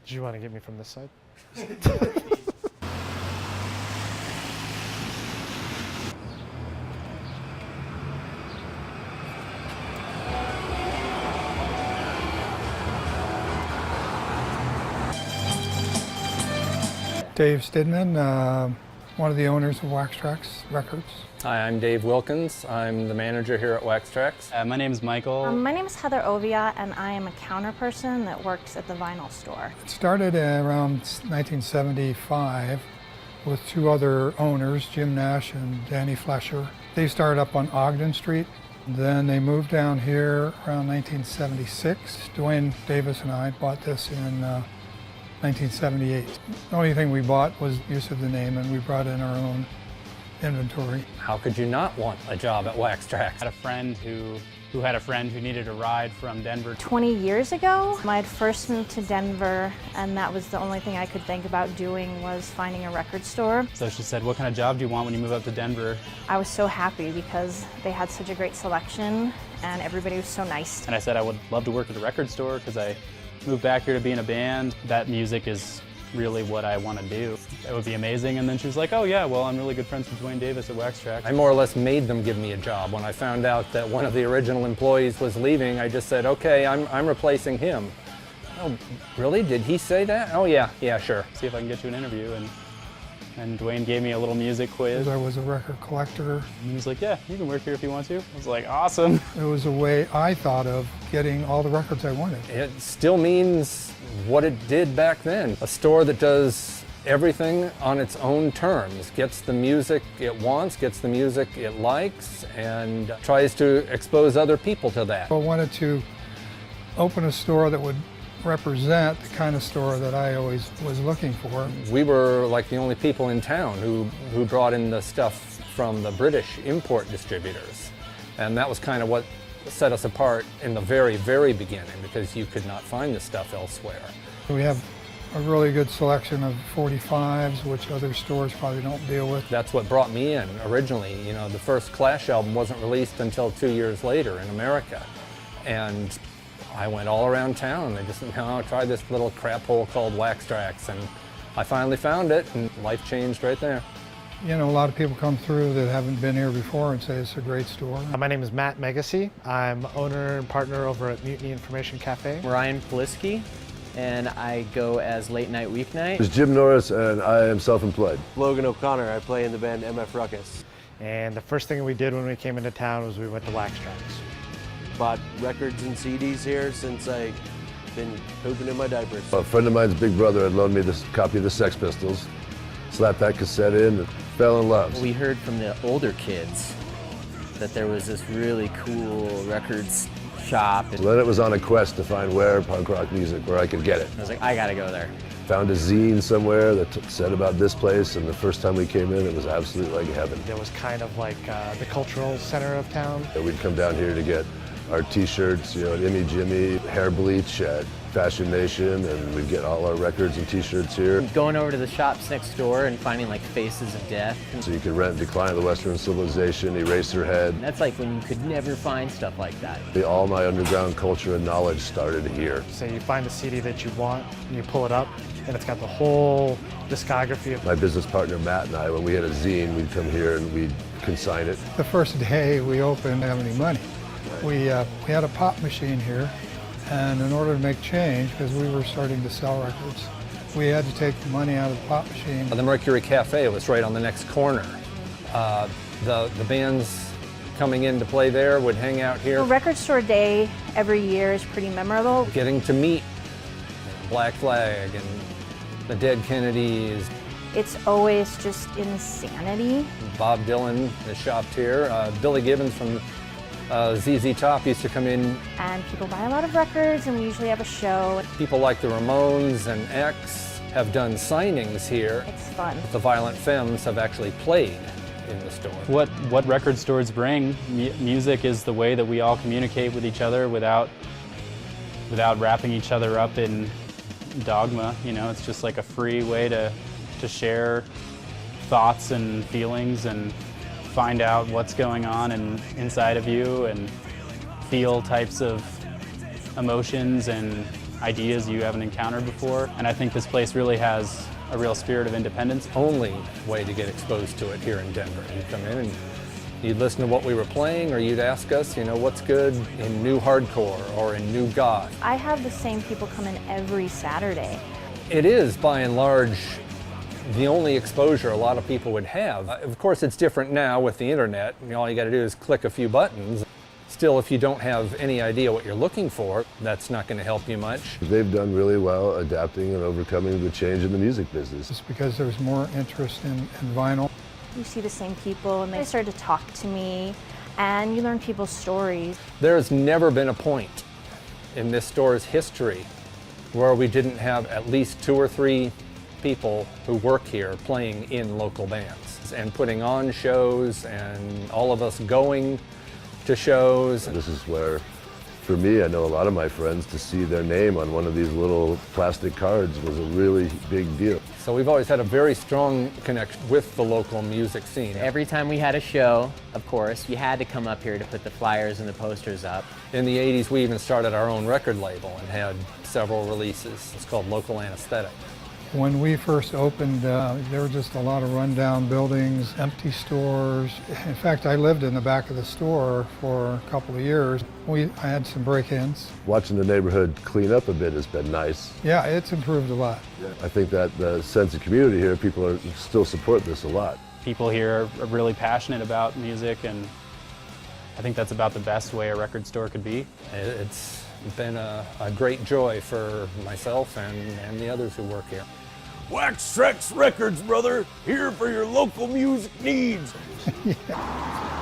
Do you want to get me from this side? Dave Stidman, one of the owners of Wax Trax Records. Hi, I'm Dave Wilkins. I'm the manager here at Wax Trax. My name is Michael. My name is Heather Ovia, and I am a counter person that works at the vinyl store. It started around 1975 with two other owners, Jim Nash and Danny Flesher. They started up on Ogden Street. Then they moved down here around 1976. Dwayne Davis and I bought this in 1978. The only thing we bought was use of the name, and we brought in our own inventory. How could you not want a job at Wax Trax? I had a friend who had a friend who needed a ride from Denver. 20 years ago, I had first moved to Denver, and that was the only thing I could think about doing was finding a record store. So she said, what kind of job do you want when you move up to Denver? I was so happy because they had such a great selection, and everybody was so nice. And I said I would love to work at a record store because I moved back here to be in a band. That music is really what I want to do. It would be amazing. And then she was like, oh yeah, well, I'm really good friends with Dwayne Davis at Wax Trax. I more or less made them give me a job. When I found out that one of the original employees was leaving, I just said, okay, I'm replacing him. Oh, really? Did he say that? Oh yeah, sure. See if I can get you an interview. And Dwayne gave me a little music quiz. I was a record collector. And he was like, yeah, you can work here if you want to. I was like, awesome. It was a way I thought of getting all the records I wanted. It still means what it did back then. A store that does everything on its own terms, gets the music it wants, gets the music it likes, and tries to expose other people to that. I wanted to open a store that would represent the kind of store that I always was looking for. We were like the only people in town who brought in the stuff from the British import distributors. And that was kind of what set us apart in the very, very beginning, because you could not find the stuff elsewhere. We have a really good selection of 45s, which other stores probably don't deal with. That's what brought me in originally. You know, the first Clash album wasn't released until 2 years later in America. And I went all around town. They just, try this little crap hole called Wax Trax, and I finally found it, and life changed right there. You know, a lot of people come through that haven't been here before and say it's a great store. My name is Matt Megacy. I'm owner and partner over at Mutiny Information Cafe. Ryan Policky, and I go as Late Night Weeknight. This is Jim Norris, and I am self-employed. Logan O'Connor, I play in the band MF Ruckus. And the first thing we did when we came into town was we went to Wax Trax. Bought records and CDs here since I've been pooping in my diapers. A friend of mine's big brother had loaned me this copy of the Sex Pistols. Slapped that cassette in and fell in love. We heard from the older kids that there was this really cool records shop. So then it was on a quest to find where punk rock music, where I could get it. I was like, I gotta go there. Found a zine somewhere that said about this place, and the first time we came in, it was absolutely like heaven. It was kind of like the cultural center of town. We'd come down here to get our t-shirts, at Immy Jimmy, hair bleach at Fashion Nation, and we'd get all our records and t-shirts here. Going over to the shops next door and finding like Faces of Death. So you could rent Decline of the Western Civilization, Eraserhead. And that's like when you could never find stuff like that. All my underground culture and knowledge started here. So you find a CD that you want, and you pull it up, and it's got the whole discography of. My business partner Matt and I, when we had a zine, we'd come here and we'd consign it. The first day we opened, didn't have any money. We had a pop machine here, and in order to make change, because we were starting to sell records, we had to take the money out of the pop machine. The Mercury Cafe was right on the next corner. The bands coming in to play there would hang out here. Record store day every year is pretty memorable. Getting to meet Black Flag and the Dead Kennedys. It's always just insanity. Bob Dylan has shopped here. Billy Gibbons from ZZ Top used to come in. And people buy a lot of records, and we usually have a show. People like the Ramones and X have done signings here. It's fun. The Violent Femmes have actually played in the store. What record stores bring, music is the way that we all communicate with each other without wrapping each other up in dogma. It's just like a free way to share thoughts and feelings and find out what's going on inside of you and feel types of emotions and ideas you haven't encountered before. And I think this place really has a real spirit of independence. Only way to get exposed to it here in Denver. You come in and you'd listen to what we were playing, or you'd ask us, you know, what's good in new hardcore or in new goth. I have the same people come in every Saturday. It is, by and large, the only exposure a lot of people would have. Of course, it's different now with the internet. You know, all you got to do is click a few buttons. Still, if you don't have any idea what you're looking for, that's not going to help you much. They've done really well adapting and overcoming the change in the music business. It's because there's more interest in vinyl. You see the same people and they start to talk to me, and you learn people's stories. There's never been a point in this store's history where we didn't have at least 2 or 3 people who work here playing in local bands and putting on shows, and all of us going to shows. This is where, for me, I know a lot of my friends, to see their name on one of these little plastic cards was a really big deal. So we've always had a very strong connection with the local music scene. Every time we had a show, of course, you had to come up here to put the flyers and the posters up. In the 80s, we even started our own record label and had several releases. It's called Local Anesthetic. When we first opened, there were just a lot of rundown buildings, empty stores. In fact, I lived in the back of the store for a couple of years. I had some break-ins. Watching the neighborhood clean up a bit has been nice. Yeah, it's improved a lot. I think that the sense of community here, people still support this a lot. People here are really passionate about music, and I think that's about the best way a record store could be. It's been a great joy for myself and the others who work here. Wax Trax Records, brother, here for your local music needs. Yeah.